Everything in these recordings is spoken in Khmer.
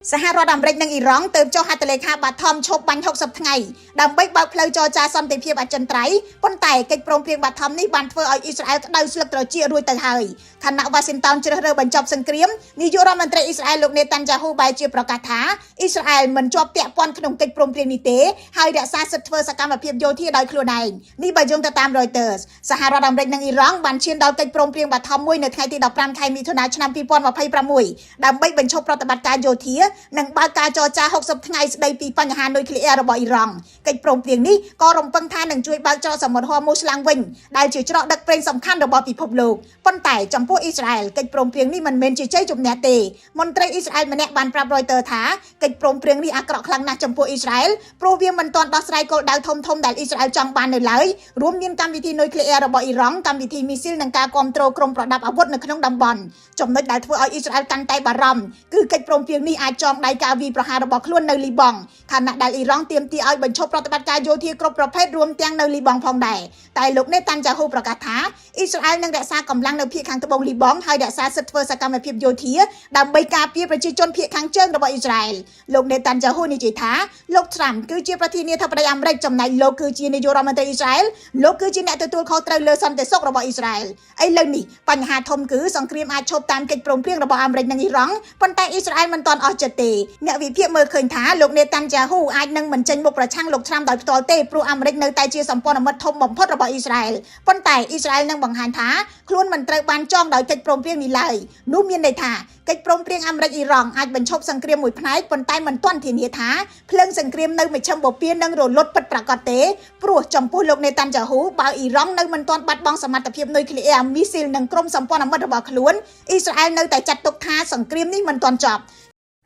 សហរដ្ឋអាមេរិកនិងអ៊ីរ៉ង់ទើបចុះហត្ថលេខាបឋមឈប់បាញ់60ថ្ងៃដើម្បីបើកផ្លូវចរចាសន្តិភាពអចិន្ត្រៃយ៍ប៉ុន្តែកិច្ចព្រមព្រៀងបឋមនេះបានធ្វើឲ្យអ៊ីស្រាអែលក្តៅស្លឹកត្រចៀករួចទៅហើយខណៈវ៉ាស៊ីនតោនជ្រើសរើសបញ្ចប់សង្គ្រាមនាយករដ្ឋមន្ត្រីអ៊ីស្រាអែលលោកនេតាន់យ៉ាហ៊ូបែរជាប្រកាសថាអ៊ីស្រាអែលមិនជាប់ពាក់ព័ន្ធក្នុងកិច្ចព្រមព្រៀងនេះទេហើយរក្សាសិទ្ធិធ្វើសកម្មភាពយោធាដោយខ្លួនឯងនេះបើយោងទៅតាម Reuters សហរដ្ឋអាមេរិកនិងអ៊ីរ៉ង់បានឈានដល់កិច្ចព្រមព្រៀងបឋមមួយនៅថ្ងៃទី15ខែមិថុនាឆ្នាំ2026ដើម្បីបញ្ឈប់ប្រតិបត្តិការយោធានិងបើកការចរចា60ថ្ងៃស្ដីពីបញ្ហានុយក្លេអ៊ែររបស់អ៊ីរ៉ង់កិច្ចព្រមព្រៀងនេះក៏រំពឹងថានឹងជួយបើកច្រកសមុទ្រហ័រមូសឡើងវិញដែលជាច្រកដឹកប្រេងសំខាន់របស់ពិភពលោកប៉ុន្តែចំពោះអ៊ីស្រាអែលកិច្ចព្រមព្រៀងនេះមិនមែនជាជ័យជំនះទេមន្ត្រីអ៊ីស្រាអែលម្នាក់បានប្រាប់ Reuters ថាកិច្ចព្រមព្រៀងនេះអាក្រក់ខ្លាំងណាស់ចំពោះអ៊ីស្រាអែលព្រោះវាមិនទាន់ដោះស្រាយគោលដៅធំៗដែលអ៊ីស្រាអែលចង់បាននៅឡើយរួមមានកម្មវិធីនុយក្លេអ៊ែររបស់អ៊ីរ៉ង់កម្មវិធីមីស៊ីលនិងការគ្រប់គ្រងក្រុមប្រដាប់អាវុធនៅក្នុងតំបន់ចំណុចដែលធ្វើឲ្យអ៊ីស្រាអែលកាន់តែបារម្ភគឺកិច្ចព្រមព្រៀងនេះអាចចងដៃការវាយប្រហាររបស់ខ្លួននៅលីបង់ខណៈដែលអ៊ីរ៉ង់ទាមទារឲ្យបញ្ឈប់ប្រតិបត្តិការយោធាគ្រប់ប្រភេទរួមទាំងនៅលីបង់ផងដែរតែលោកនេតាន់យ៉ាហ៊ូប្រកាសថាអ៊ីស្រាអែលនឹងរក្សាកម្លាំងនៅភាគខាងត្បូងលីបង់ហើយរក្សាសិទ្ធិធ្វើសកម្មភាពយោធាដើម្បីការពារប្រជាជនភាគខាងជើងរបស់អ៊ីស្រាអែលលោកនេតាន់យ៉ាហ៊ូនិយាយថាលោកត្រាំគឺជាប្រធានាធិបតីអាមេរិកចំណែកលោកគឺជានាយករដ្ឋមន្ត្រីអ៊ីស្រាអែលលោកគឺជាអ្នកទទួលខុសត្រូវលើសន្តិសុខរបស់អ៊ីស្រាអែលឥឡូវនេះបញ្ហាធំគឺសង្គ្រាមអាចឈប់តាមកិច្ចព្រមព្រៀងរបស់អាមេរិកនិងអ៊ីរ៉ង់ប៉ុន្តែអ៊ីស្រាអែលមិនទាន់អស់ចិត្តទេអ្នកវិភាគមើលឃើញថាលោកនេតាន់យ៉ាហ៊ូអាចនឹងមិនចេញមុខប្រឆាំងលោកត្រាំដោយផ្ទាល់ទេព្រោះអាមេរិកនៅតែជាសម្ព័ន្ធមិត្តធំបំផុតរបស់អ៊ីស្រាអែលប៉ុន្តែអ៊ីស្រាអែលនឹងបង្ហាញថាខ្លួនមិនត្រូវបានចងដោយកិច្ចព្រមព្រៀងនេះឡើយនោះមានន័យថាកិច្ចព្រមព្រៀងអាមេរិកអ៊ីរ៉ង់អាចបញ្ឈប់សង្គ្រាមមួយផ្នែកប៉ុន្តែមិនទាន់ធានាថាភ្លើងសង្គ្រាមនៅមជ្ឈិមបូព៌ានឹងរលត់ពិតប្រាកដទេព្រោះចំពោះលោកនេតាន់យ៉ាហ៊ូបើអ៊ីរ៉ង់នៅមិនទាន់បាត់បង់សមត្ថភាពនុយក្លេអ៊ែរមីស៊ីលនិងក្រុមសម្ព័ន្ធមិត្តរបស់ខ្លួនអ៊ីស្រាអែលនៅតែចាត់ទុកថាសង្គ្រាមនេះមិនទាន់ចប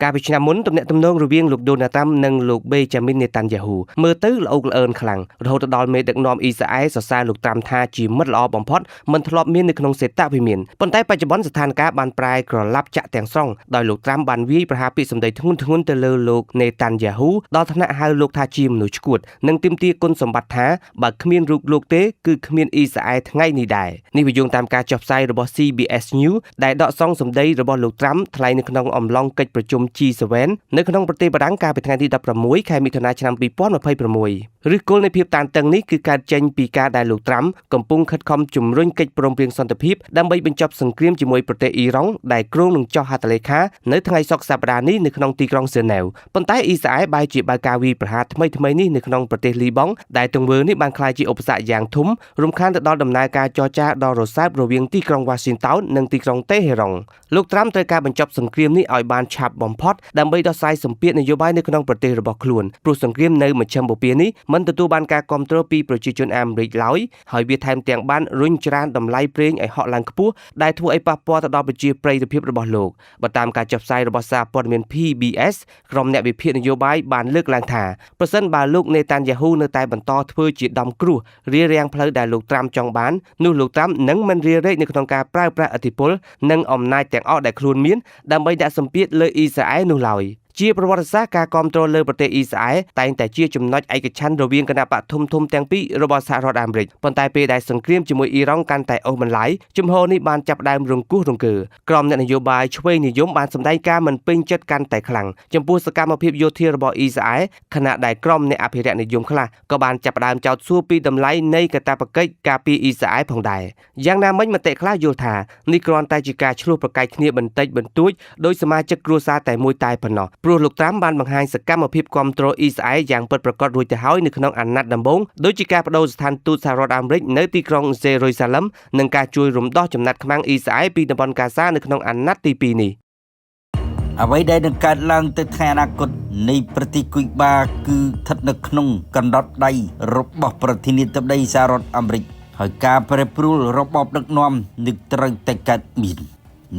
់កាលពីឆ្នាំមុនទំនាក់ទំនងរវាងលោកដូណាល់ត្រាំនិងលោកបេជាមីននេតាន់យ៉ាហ៊ូមើលទៅល្អោកល្អឿនខ្លាំងរហូតដល់មេដឹកនាំអ៊ីស្រាអែលសរសើរលោកត្រាំថាជាមិត្តល្អបំផុតមិនធ្លាប់មាននៅក្នុងសេតវិមានប៉ុន្តែបច្ចុប្បន្នស្ថានភាពបានប្រែក្រឡាប់ចាក់ទាំងស្រុងដោយលោកត្រាំបានវាយប្រហារពាក្យសម្ដីធ្ងន់ធ្ងរទៅលើលោកនេតាន់យ៉ាហ៊ូដល់ថ្នាក់ហៅលោកថាជាមនុស្សឆ្កួតនិងទាមទារគុណសម្បត្តិថាបើគ្មានរូបលោកទេគឺគ្មានអ៊ីស្រាអែលថ្ងៃនេះដែរនេះវាយោងតាមការចុះផ្សាយរបស់ CBS News ដែលដកសងសម្ដីរបស់លោកត្រាំថ្លែងនៅក្នុងអំឡុងកិច្ចប្រជុំ G7 នៅក្នុងប្រទេសបារាំងកាលពីថ្ងៃទី16ខែមិថុនាឆ្នាំ2026ឬគោលនៃភាពតានតឹងនេះគឺកើតចេញពីការដែលលោកត្រាំកំពុងខិតខំជំរុញកិច្ចព្រមព្រៀងសន្តិភាពដើម្បីបញ្ចប់សង្គ្រាមជាមួយប្រទេសអ៊ីរ៉ង់ដែលគ្រោងនឹងចុះហត្ថលេខានៅថ្ងៃសុក្រសប្តាហ៍នេះនៅក្នុងទីក្រុងហ្សឺណែវប៉ុន្តែអ៊ីស្រាអែលបែរជាបើកការវាយប្រហារថ្មីនេះនៅក្នុងប្រទេសលីបង់ដែលទង្វើនេះបានក្លាយជាឧបសគ្គយ៉ាងធំរំខានទៅដល់ដំណើរការចរចាដ៏រសើបរវាងទីក្រុងវ៉ាស៊ីនតោននិងទីក្រុងតេហេរ៉ុងលោកត្រាំត្រូវការបញ្ចប់សង្គ្រាមនេះឲ្យបានឆាប់បំផុតដើម្បីដោះស្រាយសម្ពាធនយោបាយនៅក្នុងប្រទេសរបស់ខ្លួនព្រោះសង្គ្រាមនៅមជ្ឈិមបូព៌ានេះមិនទទួលបានការគាំទ្រពីប្រជាជនអាមេរិកឡើយហើយវាថែមទាំងបានរុញច្រានតម្លៃប្រេងឲ្យហក់ឡើងខ្ពស់ដែលធ្វើឲ្យប៉ះពាល់ទៅដល់ប្រជាប្រិយភាពរបស់លោកបើតាមការចុះផ្សាយរបស់សារព័ត៌មាន PBS ក្រុមអ្នកវិភាគនយោបាយបានលើកឡើងថាប្រសិនបើលោកនេតាន់យ៉ាហ៊ូនៅតែបន្តធ្វើជាដំគ្រោះរារាំងផ្លូវដែលលោកត្រាំចង់បាននោះលោកត្រាំនឹងមិនរារែកនៅក្នុងការប្រើប្រាស់ឥទ្ធិពលនិងអំណាចទាំងអស់ដែលខ្លួនមានដើម្បីដាក់សម្ពាធលើអ៊ីស្រាអែលនោះឡើយជាប្រវត្តិសាស្ត្រការគ្រប់គ្រងលើប្រទេសអ៊ីស្រាអែលតែងតែជាចំណុចឯកច្ឆន្ទរវាងគណបកធំទាំងពីររបស់សហរដ្ឋអាមេរិកប៉ុន្តែពេលដែលសង្គ្រាមជាមួយអ៊ីរ៉ង់កាន់តែអូសបន្លាយជំហរនេះបានចាប់ផ្ដើមរង្គោះរង្គើក្រុមអ្នកនយោបាយឆ្វេងនិយមបានសម្ដែងការមិនពេញចិត្តកាន់តែខ្លាំងចំពោះសកម្មភាពយោធារបស់អ៊ីស្រាអែលខណៈដែលក្រុមអ្នកអភិរក្សនិយមខ្លះក៏បានចាប់ផ្ដើមចោទសួរពីតម្លៃនៃកាតព្វកិច្ចការពារអ៊ីស្រាអែលផងដែរយ៉ាងណាមិញមតិខ្លះយល់ថានេះគ្រាន់តែជាការឆ្លោះប្រកែកគ្នាបន្តិចបន្តួចដោយសមាជិកគ្រួសារតែមួយតែប៉ុណ្ណោះព្រោះលោកត្រាំបានបង្ហាញសកម្មភាពគាំទ្រអ៊ីស្រាអែលយ៉ាងពិតប្រាកដរួចទៅហើយនៅក្នុងអាណត្តិដំបូងដូចជាការបដូរស្ថានទូតសហរដ្ឋអាមេរិកនៅទីក្រុងសេរុយសាឡឹមនិងការជួយរំដោះចំណាត់ខ្មាំងអ៊ីស្រាអែលពីតំបន់កាហ្សានៅក្នុងអាណត្តិទី2នេះអ្វីដែលនឹងកើតឡើងទៅថ្ងៃអនាគតនៃប្រទេសគុយបាគឺស្ថិតនៅក្នុងកណ្ដុតដៃរបស់ប្រធានាធិបតីសហរដ្ឋអាមេរិកហើយការប្រែប្រួលរបបដឹកនាំនឹងត្រូវតែកើតមាន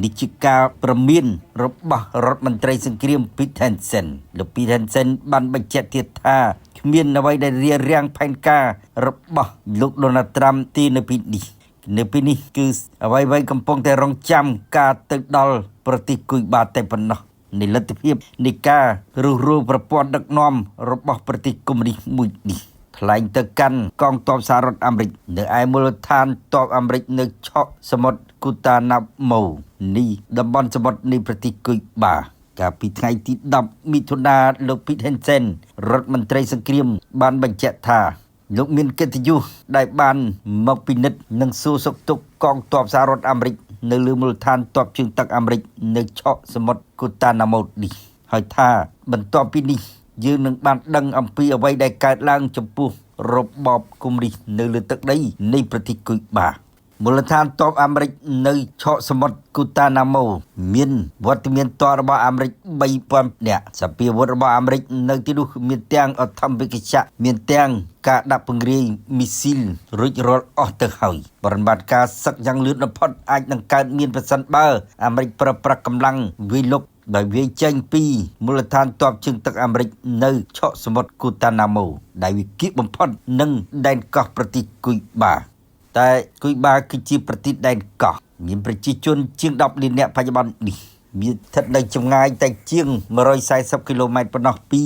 នេះជាការប្រមានរបស់រដ្ឋមន្ត្រីសង្គ្រាម Pete Hegseth លោក Pete Hegseth បានបញ្ជាក់ទៀតថាគ្មានអ្វីដែលរារាំងផែនការរបស់លោក Donald Trump ទេនៅពេលនេះគឺអ្វីកំពុងតែរងចាំការទៅដល់ប្រទេសគុយបាតែប៉ុណ្ណោះនៃលទ្ធភាពនៃការរុះរើប្រព័ន្ធដឹកនាំរបស់ប្រទេសកុម្មុយនីសមួយនេះថ្លែងទៅកាន់កងទ័ពសហរដ្ឋអាមេរិកនៅឯមូលដ្ឋានទ័ពអាមេរិកនៅឆកសមុទ្រគូតាណាម៉ូនេះតំបន់សមុទ្រនៃប្រទេសគុយបា កាលពីថ្ងៃទី10មិថុនាលោកពីតហេនសែនរដ្ឋមន្ត្រីសង្គ្រាមបានបញ្ជាក់ថាលោកមានកិត្តិយសដែលបានមកពិនិត្យនិងសួរសុខទុក្ខកងទ័ពសហរដ្ឋអាមេរិកនៅលើមូលដ្ឋានទ័ពជើងទឹកអាមេរិកនៅឆកសមុទ្រកូតាណាម៉ូនេះហើយថាបន្ទាប់ពីនេះយើងនឹងបានដឹងអំពីអ្វីដែលកើតឡើងចំពោះរបបកុម្មុយនីសនៅលើទឹកដីនៃប្រទេសគុយបាមូលដ្ឋានទ័ពអាមេរិកនៅឆកសមុទ្រកូតាណាម៉ូមានវត្តមានទ័ពរបស់អាមេរិក 3000 នាក់សពាវុធរបស់អាមេរិកនៅទីនោះមានទាំងអធម្មវិកចៈមានទាំងការដាក់ពង្រាយមីស៊ីលរួចរាល់អស់ទៅហើយបរិបត្តិការសឹកយ៉ាងលឿនបំផុតអាចនឹងកើតមានប្រសិនបើអាមេរិកប្រើប្រាស់កម្លាំងវាយលុកដោយវាយចេញពីមូលដ្ឋានទ័ពជើងទឹកអាមេរិកនៅឆកសមុទ្រកូតាណាម៉ូដែលវាគៀកបំផុតនឹងដែនកោះប្រទេសគុយបាតែគុយបាគឺជាប្រទេសដែនកោះមានប្រជាជនជាង10លាននាក់បច្ចុប្បន្ននេះមានស្ថិតនៅចម្ងាយតែជាង140គីឡូម៉ែត្រប៉ុណ្ណោះពី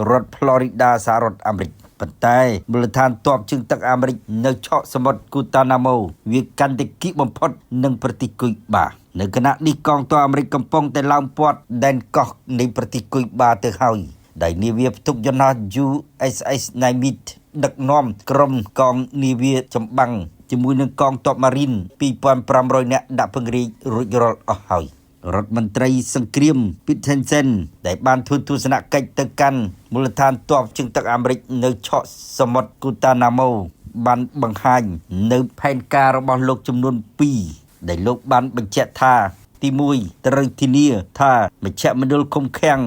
រដ្ឋ Florida សហរដ្ឋអាមេរិកប៉ុន្តែមូលដ្ឋានទ័ពជើងទឹកអាមេរិកនៅឆកសមុទ្រកូតាណាម៉ូវាកាន់តែគៀកបំផុតនឹងប្រទេសគុយបានៅគណៈនេះកងទ័ពអាមេរិកកំពុងតែឡោមព័ទ្ធដែនកោះនៃប្រទេសគុយបាទៅហើយដែលនាវាផ្ទុកយន្តហោះ USS Nimitz ដឹកនាំក្រុមកងនាវាចម្បាំងជាមួយនឹងកងទ័ពម៉ារីន 2500 នាក់ដាក់ពង្រាយរួចរាល់អស់ហើយរដ្ឋមន្ត្រីសង្គ្រាម ពីត ហេនសែនដែលបានធ្វើទស្សនកិច្ចទៅកាន់មូលដ្ឋានទ័ពជើងទឹកអាមេរិកនៅឆកសមុទ្រកូតាណាម៉ូបានបង្ហាញនៅផែនការរបស់លោកចំនួន2ដែលលោកបានបញ្ជាក់ថាទី1ត្រូវធានាថាមជ្ឈមណ្ឌលឃុំឃាំង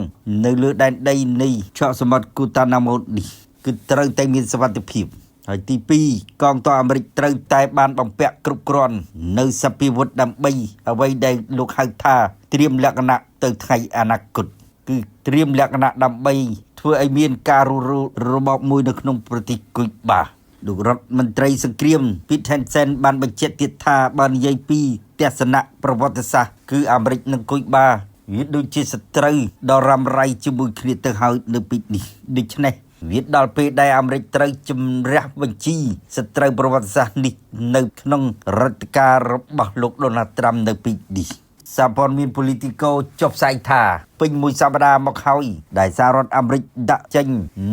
នៅលើដែនដីនៃឆកសមុទ្រកូតាណាម៉ូនេះគឺត្រូវតែមានសុវត្ថិភាពហើយទី2កងទ័ពអាមេរិកត្រូវតែបានបំពាក់គ្រប់គ្រាន់នៅសពាវុធដើម្បីអ្វីដែលលោកហៅថាត្រៀមលក្ខណៈទៅថ្ងៃអនាគតគឺត្រៀមលក្ខណៈដើម្បីធ្វើឲ្យមានការរស់របបមួយនៅក្នុងប្រទេសគុយបាលោករដ្ឋមន្ត្រីសង្គ្រាម ពីត ហេនសែនបានបញ្ជាក់ទៀតថាបាននិយាយពីទស្សនៈប្រវត្តិសាស្ត្រគឺអាមេរិកនិងគុយបាវាដូចជាសត្រូវដ៏រ៉ាំរ៉ៃជាមួយគ្នាទៅហើយនៅពេលនេះដូច្នេះវាដល់ពេលដែលអាមេរិកត្រូវជំរះបញ្ជីសត្រូវប្រវត្តិសាស្ត្រនេះនៅក្នុងរដ្ឋការរបស់លោកដូណាល់ត្រាំនៅពេលនេះសារព័ត៌មាន Politico ចុះផ្សាយថាពេញមួយសប្តាហ៍មកហើយដែលសហរដ្ឋអាមេរិកដាក់ចេញ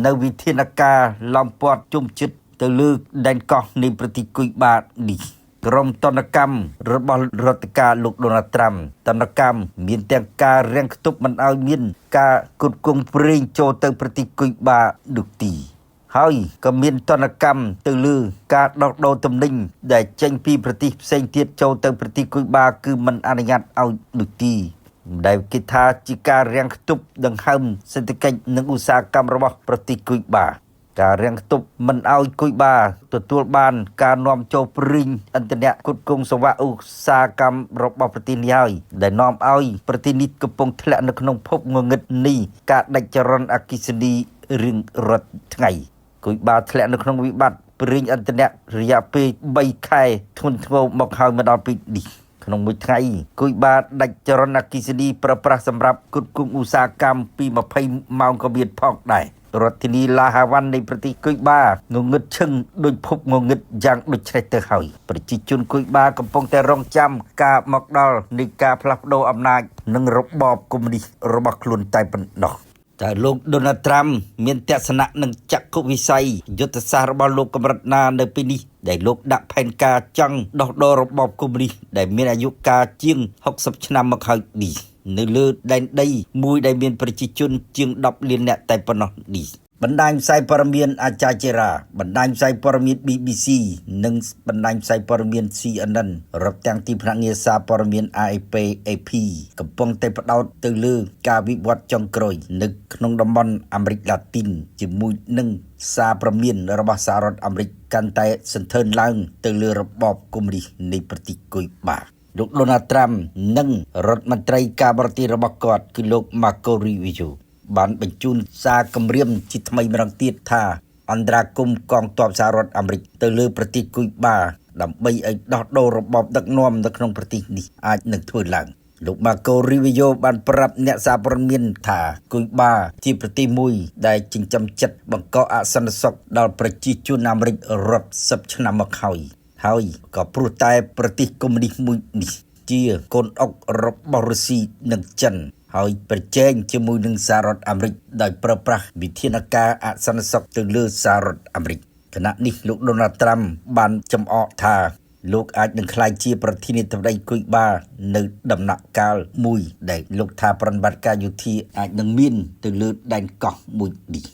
នៅវិធានការឡោមព័ទ្ធជុំជិតទៅលើដែនកោះនៃប្រទេសគុយបានេះក្រុមទណ្ឌកម្មរបស់រដ្ឋការលោកដូណាល់ត្រាំទណ្ឌកម្មមានទាំងការរាំងខ្ទប់មិនឲ្យមានការគុតគង់ប្រេងចូលទៅប្រទេសគុយបាដូចទីហើយក៏មានទណ្ឌកម្មទៅលើការដោះដូរទំនិញដែលចេញពីប្រទេសផ្សេងទៀតចូលទៅប្រទេសគុយបាគឺមិនអនុញ្ញាតឲ្យដូចទីដែលគេថាជាការរាំងខ្ទប់ដង្ហើមសេដ្ឋកិច្ចនិងឧស្សាហកម្មរបស់ប្រទេសគុយបាការរាំងខ្ទប់មិនឲ្យគុយបាទទួលបានការនាំចូលប្រេងឥន្ធនៈគុតគង់សវៈឧស្សាហកម្មរបស់ប្រទេសនេះហើយដែលនាំឲ្យប្រទេសនេះកំពុងធ្លាក់នៅក្នុងភពងងឹតនេះការដាច់ចរន្តអគ្គិសនីរៀងរាល់ថ្ងៃគុយបាធ្លាក់នៅក្នុងវិបត្តិប្រេងឥន្ធនៈរយៈពេល3ខែធ្ងន់ធ្ងរមកហើយមកដល់ពេលនេះក្នុងមួយថ្ងៃគុយបាដាច់ចរន្តអគ្គិសនីប្រើប្រាស់សម្រាប់គុតគង់ឧស្សាហកម្មពី20ម៉ោងក៏មានផងដែររដ្ឋធានីឡាហាវ៉ាន់នៃប្រទេសគុយបាងងឹតឈឹងដោយភពងងឹតយ៉ាងដូចច្នេះទៅហើយប្រជាជនគុយបាកំពុងតែរងចាំការមកដល់នៃការផ្លាស់ប្ដូរអំណាចនិងរបបកុម្មុយនីសរបស់ខ្លួនតែប៉ុណ្ណោះតើលោកដូណាល់ត្រាំមានទស្សនៈនិងចក្ខុវិស័យយុទ្ធសាស្ត្ររបស់លោកកម្រិតណានៅពេលនេះដែលលោកដាក់ផែនការចង់ដោះដូររបបកុម្មុយនីសដែលមានអាយុកាលជាង60ឆ្នាំមកហើយនេះនៅលើដែនដីមួយដែលមានប្រជាជនជាង10លាននាក់តែប៉ុណ្ណោះនេះបណ្ដាញផ្សាយព័ត៌មានអាចារ្យចេរ៉ាបណ្ដាញផ្សាយព័ត៌មាន BBC និងបណ្ដាញផ្សាយព័ត៌មាន CNN រាប់ទាំងទីភ្នាក់ងារសារព័ត៌មាន AFP AP កំពុងតែផ្ដោតទៅលើការវិវត្តចុងក្រោយនៅក្នុងតំបន់អាមេរិកឡាទីនជាមួយនឹងសារព្រមានរបស់សហរដ្ឋអាមេរិកកាន់តែសន្ធើរឡើងទៅលើរបបកុម្មុយនីសនៃប្រទេសគុយបាលោកដូណាល់ត្រាំនិងរដ្ឋមន្ត្រីការបរទេសរបស់គាត់គឺលោក Marco Rubio បានបញ្ជូនសារគម្រាមជាថ្មីម្ដងទៀតថាអន្តរាគមន៍កងទ័ពសហរដ្ឋអាមេរិកទៅលើប្រទេសគុយបាដើម្បីឲ្យដោះដូររបបដឹកនាំនៅក្នុងប្រទេសនេះអាចនឹងធ្វើឡើងលោក Marco Rubio បានប្រាប់អ្នកសារព័ត៌មានថាគុយបាជាប្រទេសមួយដែលចិញ្ចឹមចិត្តបង្កអសន្តិសុខដល់ប្រជាជនអាមេរិករាប់សិបឆ្នាំមកហើយក៏ព្រោះតែប្រទេសកុម្មុយនីសមួយនេះជាកូនអុករបស់រុស្ស៊ីនិងចិន ហើយប្រជែងជាមួយនឹងសហរដ្ឋអាមេរិកដោយប្រើប្រាស់វិធានការអសន្តិសុខទៅលើសហរដ្ឋអាមេរិកគណៈនេះលោក Donald Trump បានចំអកថាលោកអាចនឹងក្លាយជាប្រធានាធិបតីគុយបានៅដំណាក់កាលមួយដែលលោកថាប្រតិបត្តិការយោធាអាចនឹងមានទៅលើដែនកោះមួយនេះ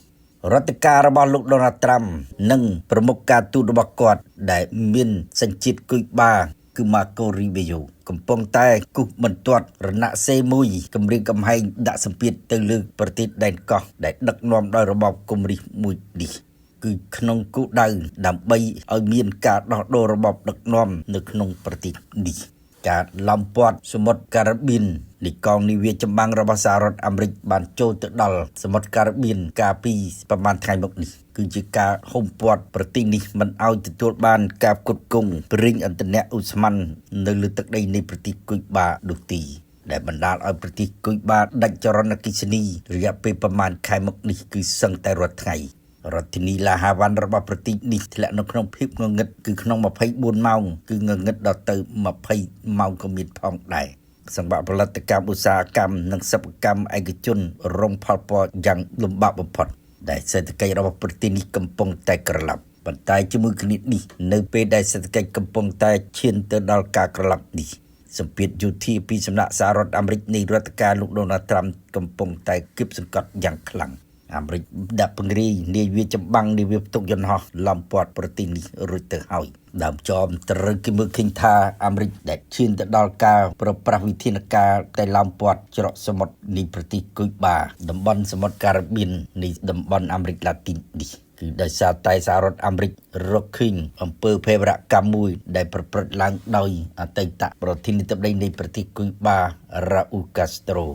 រដ្ឋការរបស់លោក Donald Trump និងប្រមុខការទូតរបស់គាត់ដែលមានសញ្ជាតិគុយបាគឺ Marco Rubio កំពុងតែគូសបន្ទាត់រណសេរីមួយគម្រាមកំហែងដាក់សម្ពាធទៅលើប្រទេសដែនកោះដែលដឹកនាំដោយរបបកុម្មុយនីសមួយនេះគឺក្នុងគោលដៅដើម្បីឲ្យមានការដោះដូររបបដឹកនាំនៅក្នុងប្រទេសនេះការឡោមព័ទ្ធសមុទ្រការ៉ាបៀននៃកងនាវាចម្បាំងរបស់សហរដ្ឋអាមេរិកបានចូលទៅដល់សមុទ្រការ៉ាបៀនកាលពីប្រហែលថ្ងៃមកនេះគឺជាការហុំព័ទ្ធប្រទេសនេះមិនឲ្យទទួលបានការផ្គត់ផ្គង់ប្រេងឥន្ធនៈឧស្ម័ននៅលើទឹកដីនៃប្រទេសគុយបានោះទេដែលបណ្ដាលឲ្យប្រទេសគុយបាដាច់ចរន្តអគ្គិសនីរយៈពេលប្រមាណខែមកនេះគឺសឹងតែរាល់ថ្ងៃរដ្ឋធានីឡាហាវ៉ាន់របស់ប្រទេសនេះធ្លាក់នៅក្នុងភាពងងឹតគឺក្នុង24ម៉ោងគឺងងឹតដល់ទៅ20ម៉ោងក៏មានផងដែរសង្វាក់ផលិតកម្មឧស្សាហកម្មនិងសិប្បកម្មឯកជនរងផលប៉ះយ៉ាងលំបាកបំផុតដែលសេដ្ឋកិច្ចរបស់ប្រទេសនេះកំពុងតែក្រឡាប់ប៉ុន្តែជាមួយគ្នានេះនៅពេលដែលសេដ្ឋកិច្ចកំពុងតែឈានទៅដល់ការក្រឡាប់នេះសម្ពាធយោធាពីសំណាក់សហរដ្ឋអាមេរិកនៃរដ្ឋការលោក Donald Trump កំពុងតែគៀបសង្កត់យ៉ាងខ្លាំងអាមេរិកដាក់ពង្រាយនាវាចម្បាំងនាវាផ្ទុកយន្តហោះឡោមព័ទ្ធប្រទេសនេះរួចទៅហើយដើមចមត្រូវគេមើលឃើញថាអាមេរិកដែលឈានទៅដល់ការប្រប្រាស់វិធានការតែឡោមព័ទ្ធច្រកសមុទ្រនៃប្រទេសគុយបាតំបន់សមុទ្រការ៉ាបៀននៃតំបន់អាមេរិកឡាទីននេះគឺដោយសារតែសហរដ្ឋអាមេរិករកឃើញអំពើភេរវកម្មមួយដែលប្រព្រឹត្តឡើងដោយអតីតប្រធានាធិបតីនៃប្រទេសគុយបារ៉ាអ៊ូល កាស្ត្រូ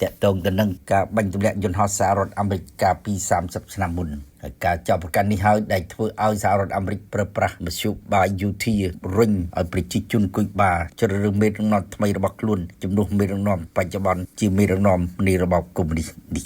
តកតងទៅនឹងការបាញ់ទម្លាក់យន្តហោះសហរដ្ឋអាមេរិកកាលពី30ឆ្នាំមុនហើយការចាប់ប្រកាន់នេះហើយដែលធ្វើឲ្យសហរដ្ឋអាមេរិកប្រើប្រាស់មធ្យោបាយយោធារុញឲ្យប្រជាជនគុយបាជ្រើសរើសមេដឹកនាំថ្មីរបស់ខ្លួនជំនួសមេដឹកនាំបច្ចុប្បន្នជាមេដឹកនាំនៃរបបកុម្មុយនីសនេះ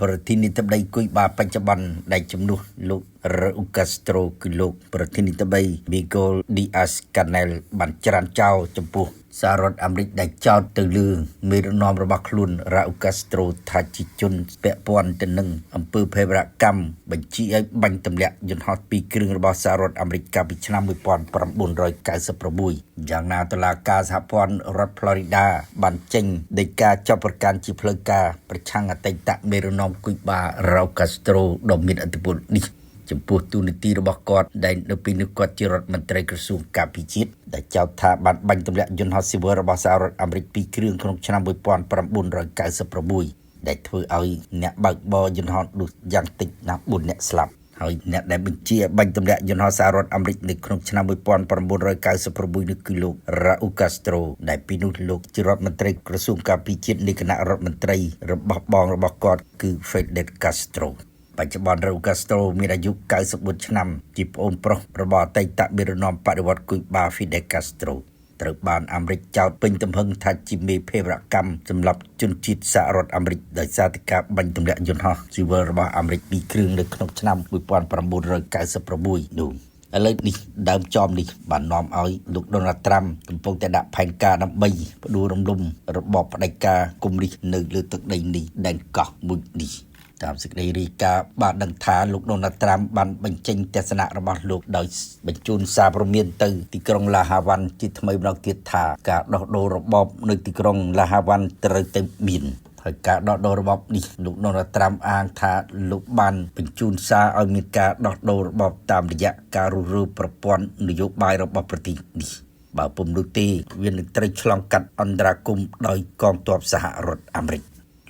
ប្រធានាធិបតីគុយបាបច្ចុប្បន្នដែលជំនួសលោករ៉ាអ៊ូល កាស្ត្រូគឺលោកប្រធានាធិបតី Miguel Diaz-Canel បានច្រានចោលចំពោះសហរដ្ឋអាមេរិកដែលចោទទៅលើមេដឹកនាំរបស់ខ្លួនរ៉ាអ៊ូល កាស្ត្រូថាជាជនពាក់ព័ន្ធទៅនឹងអំពើភេរវកម្មបញ្ជាឲ្យបាញ់ទម្លាក់យន្តហោះពីរគ្រឿងរបស់សហរដ្ឋអាមេរិកកាលពីឆ្នាំ1996យ៉ាងណាតុលាការសហព័ន្ធរដ្ឋ Florida បានចេញដីកាចាប់ប្រកាន់ជាផ្លូវការប្រឆាំងអតីតមេដឹកនាំគុយបារ៉ាអ៊ូល កាស្ត្រូដ៏មានឥទ្ធិពលនេះចំពោះទូនីតិរបស់គាត់ដែលនៅពេលនេះគាត់ជារដ្ឋមន្ត្រីក្រសួងការពារជាតិដែលចោទថាបានបាញ់ទម្លាក់យន្តហោះស៊ីវិលរបស់សហរដ្ឋអាមេរិកពីរគ្រឿងក្នុងឆ្នាំ1996ដែលធ្វើឲ្យអ្នកបើកបរយន្តហោះនោះយ៉ាងតិចណាស់4អ្នកស្លាប់ហើយអ្នកដែលបញ្ជាបាញ់ទម្លាក់យន្តហោះសហរដ្ឋអាមេរិកនៅក្នុងឆ្នាំ1996នេះគឺលោករ៉ាអ៊ូល កាស្ត្រូដែលពីនោះលោកជារដ្ឋមន្ត្រីក្រសួងការពារជាតិនៃគណៈរដ្ឋមន្ត្រីរបស់បងរបស់គាត់គឺ Fidel Castroបច្ចុប្បន្នរ៉ាអ៊ូល កាស្ត្រូមានអាយុ94ឆ្នាំជាប្អូនប្រុសរបស់អតីតមេដឹកនាំបដិវត្តន៍គុយបា Fidel Castro ត្រូវបានអាមេរិកចោទពេញទំហឹងថាជាមេភេរវកម្មសម្រាប់ជនជាតិសហរដ្ឋអាមេរិកដោយសារតែការបាញ់ទម្លាក់យន្តហោះស៊ីវិលរបស់អាមេរិកពីរគ្រឿងនៅក្នុងឆ្នាំ1996នោះឥឡូវនេះដើមចមនេះបាននាំឲ្យលោក Donald Trump កំពុងតែដាក់ផែនការដើម្បីផ្ដួលរំលំរបបផ្ដាច់ការកុម្មុយនីសនៅលើទឹកដីនេះដែនកោះមួយនេះតាមសេចក្តីរាយការណ៍បានដឹងថាលោក Donald Trump បានបញ្ចេញទស្សនៈរបស់លោកដោយបញ្ជូនសារព្រមានទៅទីក្រុងឡាហាវ៉ាន់ជាថ្មីម្ដងទៀតថាការដោះដូររបបនៅទីក្រុងឡាហាវ៉ាន់ត្រូវតែមានហើយការដោះដូររបបនេះលោក Donald Trump អាងថាលោកបានបញ្ជូនសារឲ្យមានការដោះដូររបបតាមរយៈការរុះរើប្រព័ន្ធនយោបាយរបស់ប្រទេសនេះបើពុំនោះទេវានឹងត្រូវឆ្លងកាត់អន្តរាគមន៍ដោយកងទ័ពសហរដ្ឋអាមេរិក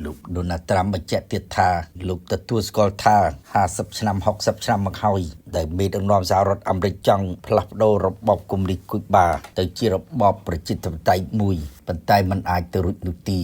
លោក Donald Trump បញ្ជាក់ទៀតថាលោកទទួលស្គាល់ថា50ឆ្នាំ60ឆ្នាំមកហើយដែលមេដឹកនាំសហរដ្ឋអាមេរិកចង់ផ្លាស់ប្ដូររបបកុម្មុយនីសគុយបាទៅជារបបប្រជាធិបតេយ្យមួយប៉ុន្តែมันអាចទៅរួចនោះទេ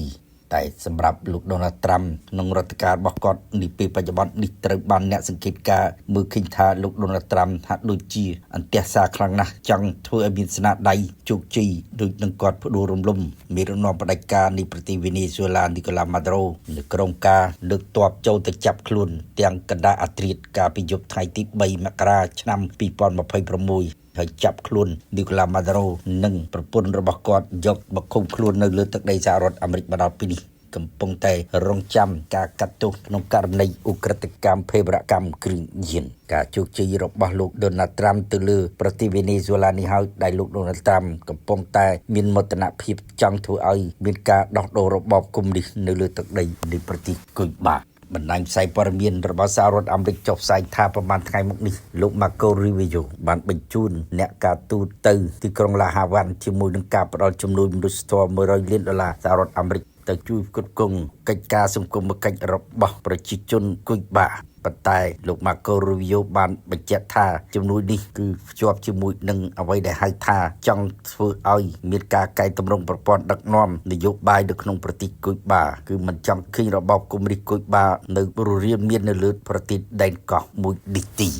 តែសម្រាប់លោក Donald Trump ក្នុងរដ្ឋការរបស់គាត់នាពេលបច្ចុប្បន្ននេះត្រូវបានអ្នកសង្កេតការណ៍មើលឃើញថាលោក Donald Trump ហាក់ដូចជាអន្ទះសារខ្លាំងណាស់ចង់ធ្វើឲ្យមានស្នាដៃជោគជ័យដូចនឹងគាត់ផ្ដួលរំលំមេដឹកនាំផ្ដាច់ការនៃប្រទេសវេណេស៊ុយឡា Nicolas Maduro នៅក្រុងការលើកទ័ពចូលទៅចាប់ខ្លួនទាំងកណ្ដាលអាត្រៀតកាលពីយប់ថ្ងៃទី3មករាឆ្នាំ2026ហើយចាប់ខ្លួន Nicolas Maduro និងប្រពន្ធរបស់គាត់យកមកឃុំខ្លួននៅលើទឹកដីសហរដ្ឋអាមេរិកមកដល់ពេលនេះ កំពុងតែរងចាំការកាត់ទោសក្នុងករណីឧក្រិដ្ឋកម្មភេរវកម្មគ្រឿងញៀនការជោគជ័យរបស់លោក Donald Trump ទៅលើប្រទេសវេណេស៊ុយឡានេះហើយដែលលោក Donald Trump កំពុងតែមានមោទនភាពចង់ធ្វើឲ្យមានការដោះដូររបបកុម្មុយនីសនៅលើទឹកដីនៃប្រទេសគុយបាបណ្ដាញផ្សាយព័ត៌មានរបស់សហរដ្ឋអាមេរិកចុះផ្សាយថាប្រហែលថ្ងៃមុខនេះលោក Marco Rubio បានបញ្ជូនអ្នកការទូតទៅទីក្រុងឡាហាវ៉ាន់ជាមួយនឹងការផ្ដល់ជំនួយមនុស្សធម៌$100 លានសហរដ្ឋអាមេរិកទៅជួយផ្គត់ផ្គង់កិច្ចការសង្គមគិច្ចរបស់ប្រជាជនគុយបាប៉ុន្តែលោក Marco Rubio បានបញ្ជាក់ថាជំនួយនេះគឺភ្ជាប់ជាមួយនឹងអ្វីដែលហៅថាចង់ធ្វើឲ្យមានការកែតម្រង់ប្រព័ន្ធដឹកនាំនយោបាយនៅក្នុងប្រទេសគុយបាគឺមិនចង់ឃើញរបបកុម្មុយនីសគុយបានៅរស់រានមាននៅលើប្រទេសដែនកោះមួយនេះទី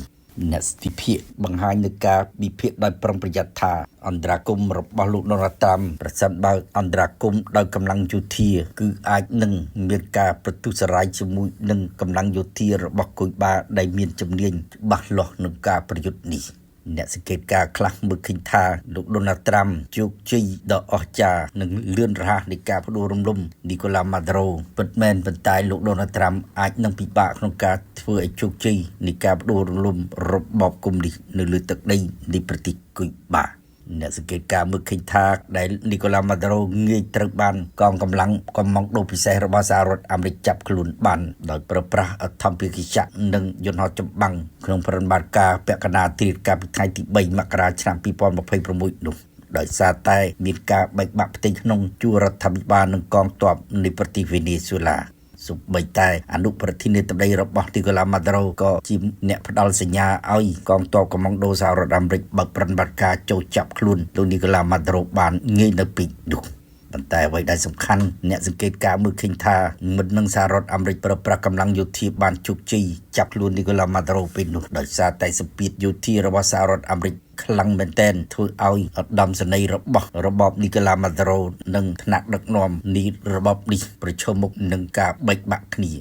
អ្នកស្ទីភិកបង្ហាញនៅការវិភាគដោយប្រុងប្រយ័ត្នថាអន្តរាគមរបស់លោក Donald Trump ប្រសិនបើអន្តរាគមដោយកម្លាំងយោធាគឺអាចនឹងមានការប្រទុសរាយជាមួយនឹងកម្លាំងយោធារបស់គុយបាដែលមានជំនាញច្បាស់លាស់នឹងការប្រយុទ្ធនេះអ្នកសង្កេតការខ្លះមើលឃើញថាលោក Donald Trump ជោគជ័យដ៏អស្ចារ្យនិងលឿនរហ័សនៃការផ្ដួលរំលំ Nicolas Maduro ពិតមែនប៉ុន្តែលោក Donald Trump អាចនឹងពិបាកក្នុងការធ្វើឲ្យជោគជ័យនៃការផ្ដួលរំលំរបបកុម្មុយនីសនៅលើទឹកដីនៃប្រទេសគុយបាអ្នកសង្កេតការមើលឃើញថាដែល Nicolas Maduro ងាយត្រូវបានកងកម្លាំងកុម្មុយនីសពិសេសរបស់សហរដ្ឋអាមេរិកចាប់ខ្លួនបានដោយប្រើប្រាស់អធិបតេយ្យចក្រនិងយន្តហោះចម្បាំងក្នុងប្រតិបត្តិការពាក់កណ្ដាលទីកាលពីថ្ងៃទី3មករាឆ្នាំ2026នោះដោយសារតែមានការបែកបាក់ផ្ទៃក្នុងជួររដ្ឋាភិបាលនិងកងទ័ពនៃប្រទេសវេណេស៊ុយឡាសូម្បីតែអនុប្រធានាធិបតីរបស់ទីកូឡាម៉ាដូរ៉ូក៏ជាអ្នកផ្ដល់សញ្ញាឲ្យកងទ័ពកុម្មុយនីសសហរដ្ឋអាមេរិកបើកប្រតិបត្តិការចូលចាប់ខ្លួនលោកនីកូឡាម៉ាដូរ៉ូបានងាយនៅពេកនោះប៉ុន្តែអ្វីដែលសំខាន់អ្នកសង្កេតការមើលឃើញថាមិត្តនឹងសហរដ្ឋអាមេរិកប្រើប្រាស់កម្លាំងយោធាបានជោគជ័យចាប់ខ្លួននីកូឡាម៉ាដូរ៉ូពេលនោះដោយសារតែសម្ពាធយោធារបស់សហរដ្ឋអាមេរិកខ្លាំងមែនទែនធ្វើឲ្យឧត្តមសេនីយ៍របស់របបនីកូឡាម៉ាដូរ៉ូនិងថ្នាក់ដឹកនាំនៃរបបនេះប្រឈមមុខនឹងការបែកបាក់គ្នា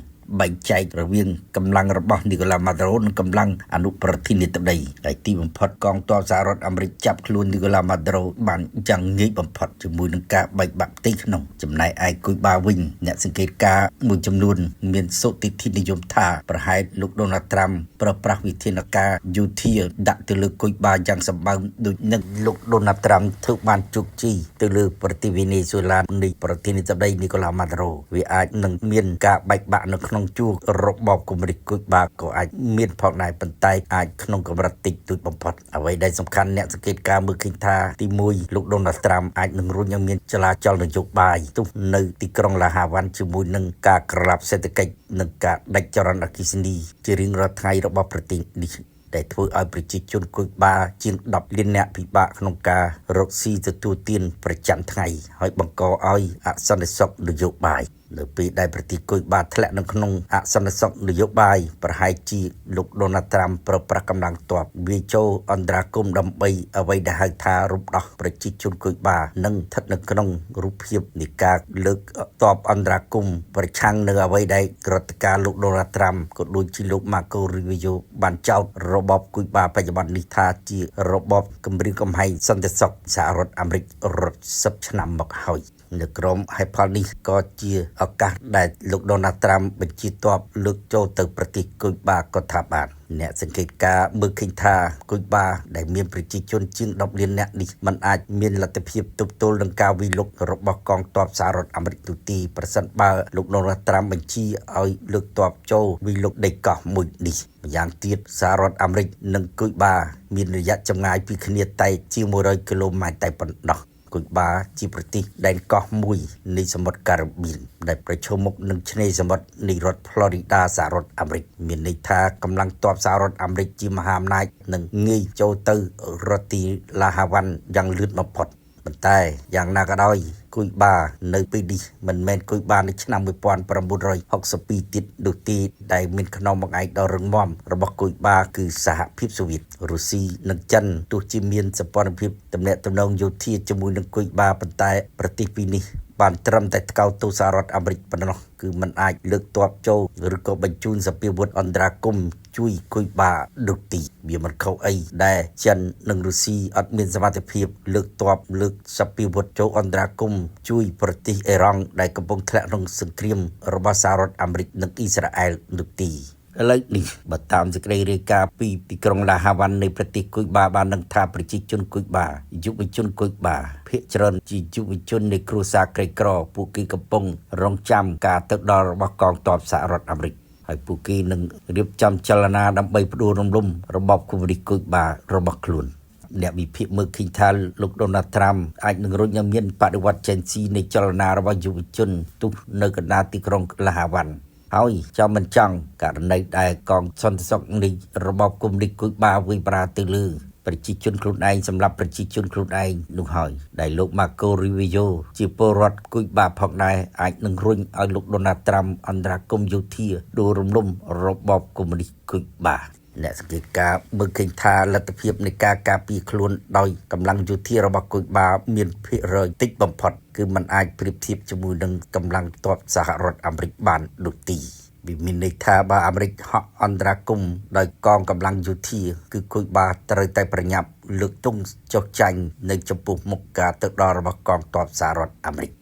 បែងចែករវាងកម្លាំងរបស់នីកូឡាម៉ាដូរ៉ូនិងកម្លាំងអនុប្រធានាធិបតីដែលទីបំផុតកងទ័ពសហរដ្ឋអាមេរិកចាប់ខ្លួននីកូឡាម៉ាដូរ៉ូបានយ៉ាងងាយបំផុតជាមួយនឹងការបែកបាក់ផ្ទៃក្នុងចំណែកឯគុយបាវិញអ្នកសង្កេតការណ៍មួយចំនួនមានសុទិដ្ឋិនិយមថាប្រហែលលោក Donald Trump ប្រើប្រាស់វិធានការយោធាដាក់ទៅលើគុយបាយ៉ាងសម្បើមដូចនឹងលោក Donald Trump ធ្វើបានជោគជ័យទៅលើប្រទេសវេណេស៊ុយឡានៃប្រធានាធិបតីនីកូឡាម៉ាដូរ៉ូវាអាចនឹងមានការបែកបាក់នៅក្នុងជួររបបកុម្មុយនីសគុយបាក៏អាចមានផងដែរប៉ុន្តែអាចក្នុងកម្រិតតិចតួចបំផុតអ្វីដែលសំខាន់អ្នកសង្កេតការណ៍មើលឃើញថាទី1លោក Donald Trump អាចនឹងរុញឲ្យមានចលាចលនយោបាយទោះនៅទីក្រុងឡាហាវ៉ាន់ជាមួយនឹងការក្រឡាប់សេដ្ឋកិច្ចនិងការដាច់ចរន្តអគ្គិសនីជារៀងរាល់ថ្ងៃរបស់ប្រទេសនេះដែលធ្វើឲ្យប្រជាជនគុយបាជាង10លាននាក់ពិបាកក្នុងការរកស៊ីទទួលទានប្រចាំថ្ងៃហើយបង្កឲ្យអសន្តិសុខនយោបាយនៅពេលដែលប្រទេសគុយបាធ្លាក់នៅក្នុងអសន្តិសុខនយោបាយប្រហែលជាលោក Donald Trump ប្រើប្រាស់កម្លាំងទ័ពវាចូលអន្តរាគមន៍ដើម្បីអ្វីដែលហៅថារំដោះប្រជាជនគុយបានិងស្ថិតនៅក្នុងរូបភាពនៃការលើកទ័ពអន្តរាគមន៍ប្រឆាំងនឹងអ្វីដែលរដ្ឋការលោក Donald Trump ក៏ដូចជាលោក Marco Rubio បានចោទរបបគុយបាបច្ចុប្បន្ននេះថាជារបបគំរាមកំហែងសន្តិសុខសហរដ្ឋអាមេរិករត់10ឆ្នាំមកហើយនៅក្រមហេតុផលនេះក៏ជាឱកាសដែលលោក Donald Trump បញ្ជាទ័ពលើកចូលទៅប្រទេសគុយបាក៏ថាបានអ្នកសង្កេតការណ៍មើលឃើញថាគុយបាដែលមានប្រជាជនជាង10លាននាក់នេះមិនអាចមានលទ្ធភាពទប់ទល់នឹងការវិលុករបស់កងទ័ពសហរដ្ឋអាមេរិកទូទីប្រសិនបើលោក Donald Trump បញ្ជាឲ្យលើកទ័ពចូលវិលុកដីកោះមួយនេះម្យ៉ាងទៀតសហរដ្ឋអាមេរិកនិងគុយបាមានរយៈចម្ងាយពីគ្នាតែជាង100គីឡូម៉ែត្រតែប៉ុណ្ណោះគុយបាជាប្រទេសដែនកោះមួយនៃសមុទ្រការ៉ាបៀនដែលប្រឈមមុខនឹងឆ្នេរសមុទ្រនៃរដ្ឋ Florida សហរដ្ឋអាមេរិកមានន័យថាកម្លាំងទ័ពសហរដ្ឋអាមេរិកជាមហាអំណាចនឹងងាយចូលទៅរដ្ឋទីឡាហាវ៉ាន់យ៉ាងលឿនបំផុតប៉ុន្តែយ៉ាងណាក៏ដោយគុយបានៅពេលនេះមិនមែនគុយបានៅឆ្នាំ1962ទៀតដូចទេដែលមានខ្នងបង្អែកដ៏រឹងមាំរបស់គុយបាគឺសហភាពសូវៀតរុស្ស៊ីនិងចិនទោះជាមានសម្ព័ន្ធភាពទំនាក់ទំនងយោធាជាមួយនឹងគុយបាប៉ុន្តែប្រទេសពីរនេះបានត្រឹមតែថ្កោលទោសសហរដ្ឋអាមេរិកប៉ុណ្ណោះ គឺมันអាចលើកទ័ពចូលឬក៏បញ្ជូនសពាវុធអន្តរាគមន៍ជួយគុយបាដូចទីវាមិនខុសអីដែលចិននិងរុស្ស៊ីអត់មានសមត្ថភាពលើកទ័ពលើកសពាវុធចូលអន្តរាគមន៍ជួយប្រទេសអ៊ីរ៉ង់ដែលកំពុងធ្លាក់ក្នុងសង្គ្រាមរបស់សហរដ្ឋអាមេរិកនិងអ៊ីស្រាអែលនោះទីឥឡូវនេះបើតាមសេចក្តីរាយការណ៍ពីទីក្រុងឡាហាវ៉ាន់នៃប្រទេសគុយបាបានដឹងថាប្រជាជនគុយបាយុវជនគុយបាភាគច្រើនជាយុវជននៃគ្រួសារក្រីក្រពួកគេកំពុងរងចាំការទៅដល់របស់កងទ័ពសហរដ្ឋអាមេរិកហើយពួកគេនឹងរៀបចំចលនាដើម្បីផ្ដួលរំលំរបបកុម្មុយនីសគុយបារបស់ខ្លួនអ្នកវិភាគមើលឃើញថាលោកដូណាល់ត្រាំអាចនឹងរុញឲ្យមានបដិវត្តចេនស៊ីនៃចលនារបស់យុវជនទុះនៅកណ្ដាលទីក្រុងឡាហាវ៉ាន់ហើយចាំមិនចង់ករណីដែលកងសន្តិសុខនៃរបបកុម្មុយនីសគុយបាវិប្រាទៅលើប្រជាជនខ្លួនឯងសម្រាប់ប្រជាជនខ្លួនឯងនោះហើយដែលលោក Marco Rubio ជាពលរដ្ឋគុយបាផងដែរអាចនឹងរុញឲ្យលោក Donald Trump អន្តរាគមន៍យោធាដួលរំលំរបបកុម្មុយនីសគុយបាអ្នកសង្កេតការណ៍មើលឃើញថាលទ្ធភាពនៃការការពារខ្លួនដោយកម្លាំងយោធារបស់គុយបាមានភាគរយតិចបំផុតគឺมันអាចប្រៀបធៀបជាមួយនឹងកម្លាំងទ័ពសហរដ្ឋអាមេរិកបានដូចទីវាមានន័យថាបើអាមេរិកហក់អន្តរាគមន៍ដោយកងកម្លាំងយោធាគឺគុយបាត្រូវតែប្រញាប់លើកទង់ចុះចាញ់នៅចំពោះមុខការទៅដល់របស់កងទ័ពសហរដ្ឋអាមេរិក